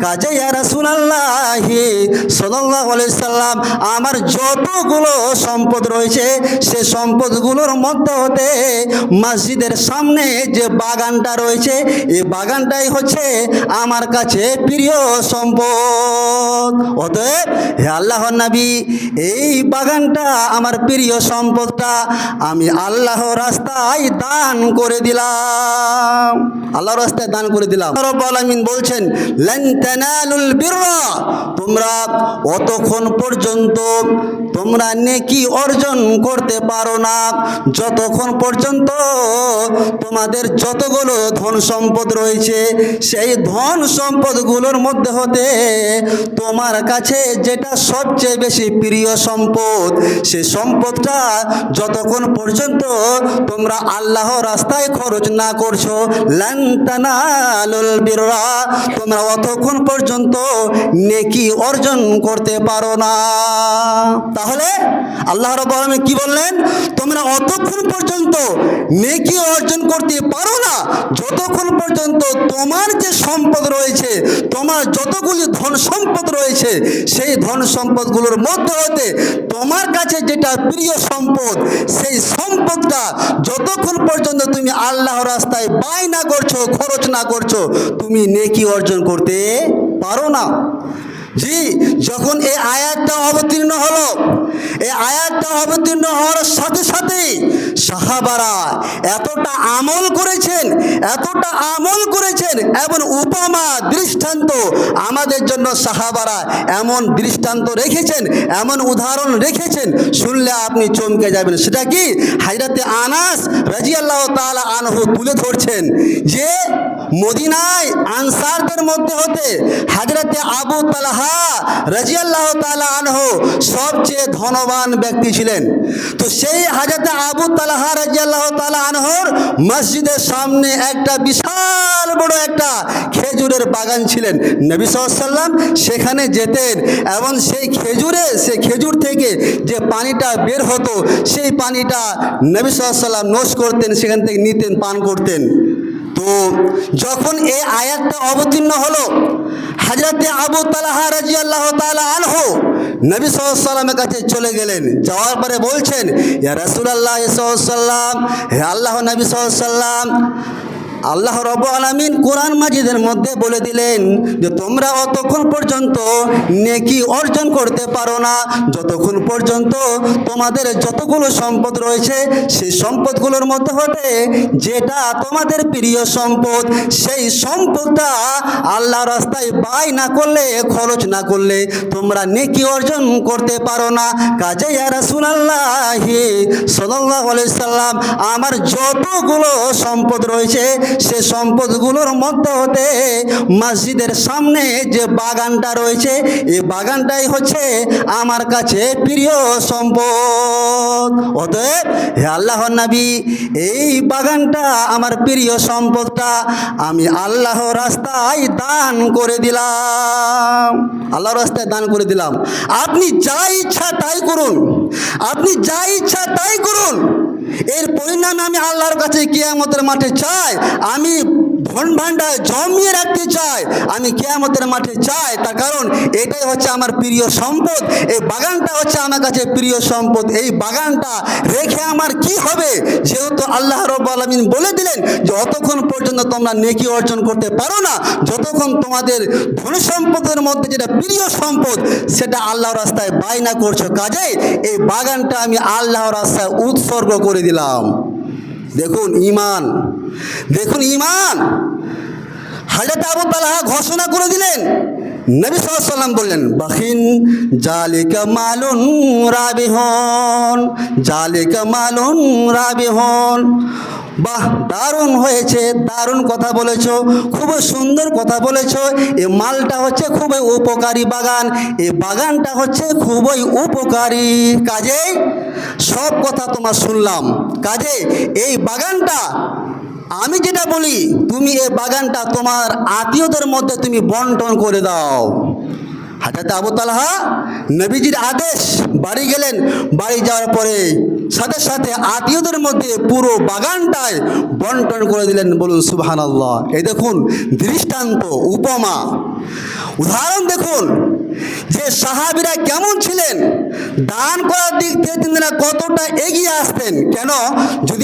কাজে ইয়া রাসূলুল্লাহ সাল্লাল্লাহু আলাইহি সাল্লাম, আমার যতগুলো সম্পদ রয়েছে সে সম্পদগুলোর মধ্যে হতে মসজিদের সামনে যে বাগানটা রয়েছে এই বাগানটাই হচ্ছে আমার কাছে প্রিয় সম্পদ। অতএব হে আল্লাহর নবী, এই বাগানটা আমার প্রিয় সম্পদটা আমি আল্লাহর রাস্তায় দান করে দিলাম, আল্লাহর রাস্তায় দান করে দিলাম। রব্বুল আলামিন বলছেন, লান তানালুল বিররা, তোমরা অতক্ষণ পর্যন্ত তোমরা নেকি অর্জন করতে পারো না যতক্ষণ পর্যন্ত তোমাদের যতগুলো ধন সম্পদ রয়েছে সেই ধন সম্পদগুলোর মধ্যে হতে তোমার কাছে যেটা সবচেয়ে বেশি প্রিয় সম্পদ সে সম্পদটা যতক্ষণ পর্যন্ত তোমরা আল্লাহ রাস্তায় খরচ না করছো, লান তানালুল বিররা, তোমরা অতক্ষণ পর্যন্ত নেকি অর্জন করতে পারো না। তাহলে আল্লাহ রাব্বুল আলামিন কি বললেন? তোমরা অতক্ষণ পর্যন্ত নেকি অর্জন করতে পারো না যতক্ষণ পর্যন্ত তোমার যে সম্পদ রয়েছে, তোমার যতগুলি ধন সম্পদ রয়েছে সেই ধন সম্পদগুলোর মধ্যে হতে তোমার কাছে যেটা প্রিয় সম্পদ সেই সম্পদটা যতক্ষণ পর্যন্ত তুমি আল্লাহর রাস্তায় ব্যয় না করছো, খরচ না করছো, তুমি নেকি অর্জন করতে পারো না। জি, যখন এই আয়াতটা অবতীর্ণ হলো, এই আয়াতটা অবতীর্ণ হওয়ার সাথে সাথেই সাহাবারা এতটা আমল করেছেন, এতটা আমল করেছেন, এমন উপমা দৃষ্টান্ত আমাদের জন্য সাহাবারা এমন দৃষ্টান্ত রেখেছেন, এমন উদাহরণ রেখেছেন, শুনলে আপনি চমকে যাবেন। সেটা কি? হযরতে আনাস রাদিয়াল্লাহু তাআলা আনহু তুলে ধরছেন যে মদিনায় আনসারদের মধ্যে হতে হযরতে আবু তালহা রাদিয়াল্লাহু তাআলা আনহু সবচেয়ে ধনবান ব্যক্তি ছিলেন। তো সেই হযরতে আবু তালহা রাদিয়াল্লাহু তাআলা আনহুর মসজিদের সামনে একটা বিশাল বড় একটা খেজুরের বাগান ছিলেন। নবী সাল্লাল্লাহু আলাইহি ওয়াসাল্লাম সেখানে যেতেন এবং সেই খেজুর থেকে যে পানিটা বের হতো সেই পানিটা নবী সাল্লাল্লাহু আলাইহি ওয়াসাল্লাম নোশ করতেন, সেখান থেকে নিতেন, পান করতেন। তো যখন এই আয়াতটা অবতীর্ণ হলো, হযরতে আবু তালহা রাদিয়াল্লাহু তাআলা আনহু নবী সাল্লাল্লাহু আলাইহি ওয়াসাল্লামের কাছে চলে গেলেন। যাওয়ার পরে বলছেন, ইয়া রাসূলুল্লাহ সাল্লাল্লাহু আলাইহি ওয়াসাল্লাম, হে আল্লাহর নবী সাল্লাল্লাহু আলাইহি ওয়াসাল্লাম, আল্লাহ রাব্বুল আলামিন কোরআন মাজিদের মধ্যে বলে দিলেন যে তোমরা অতক্ষণ পর্যন্ত নেকি অর্জন করতে পারো না যতক্ষণ পর্যন্ত তোমাদের যতগুলো সম্পদ রয়েছে সেই সম্পদগুলোর মধ্যে হতে যেটা তোমাদের প্রিয় সম্পদ সেই সম্পদটা আল্লাহর রাস্তায় ব্যয় না করলে, খরচ না করলে তোমরা নেকি অর্জন করতে পারো না। কাজে ইয়া রাসূলুল্লাহ সাল্লাল্লাহু আলাইহি সাল্লাম, আমার যতগুলো সম্পদ রয়েছে সে সম্পদগুলোর মধ্যে হতে মসজিদের সামনে যে বাগানটা রয়েছে এই বাগানটাই হচ্ছে আমার কাছে প্রিয় সম্পদ। অতএব হে আল্লাহর নবী, এই বাগানটা আমার প্রিয় সম্পদটা আমি আল্লাহর রাস্তায় দান করে দিলাম, আল্লাহর রাস্তায় দান করে দিলাম। আপনি যা ইচ্ছা তাই করুন, আপনি যা ইচ্ছা তাই করুন, এর পরিণাম আমি আল্লাহর কাছে কিয়ামতের মাঠে চাই। আমি ধন ভাণ্ডার জমিয়ে রাখতে চাই, আমি কিয়ামতের মাঠে চাই, তার কারণ এটাই হচ্ছে আমার প্রিয় সম্পদ। এই বাগানটা হচ্ছে আমার কাছে প্রিয় সম্পদ। এই বাগানটা রেখে আমার কি হবে? যেহেতু আল্লাহ রাব্বুল আলামিন বলে দিলেন যে অতক্ষণ পর্যন্ত তোমরা নেকি অর্জন করতে পারো না যতক্ষণ তোমাদের ধন সম্পদের মধ্যে যেটা প্রিয় সম্পদ সেটা আল্লাহর রাস্তায় ব্যয় না করছো। কাজে এই বাগানটা আমি আল্লাহর রাস্তায় উৎসর্গ করে দিলাম। দেখুন ঈমান, দেখুন ঈমান। হযরত আবু তালহা ঘোষণা করে দিলেন, নবী সাল্লাল্লাহু আলাইহি ওয়াসাল্লাম বললেন, বাখিন জালিকা মালুন রাবিহুন, জালিকা মালুন রাবিহুন। বাহ, দারুণ হয়েছে, দারুণ কথা বলেছো, খুব সুন্দর কথা বলেছো। এই মালটা হচ্ছে খুবই উপকারী বাগান, এই বাগানটা হচ্ছে খুবই উপকারী। কাজে সব কথা তোমার শুনলাম, কাজে এই বাগানটা আমি যেটা বলি তুমি এই বাগানটা তোমার আত্মীয়দের মধ্যে তুমি বন্টন করে দাও। হযরত আবু তালহা নবীজির আদেশ বাড়ি গেলেন, বাড়ি যাওয়ার পরে সাথে সাথে আত্মীয়দের মধ্যে পুরো বাগানটায় বন্টন করে দিলেন। বলুন সুবহানাল্লাহ। এই দেখুন দৃষ্টান্ত, উপমা। উদাহরণ দেখুন যে সাহাবীরা কেমন ছিলেন, দান করার দিক থেকে তিনারা কতটা এগিয়ে আসতেন। কেন? যদি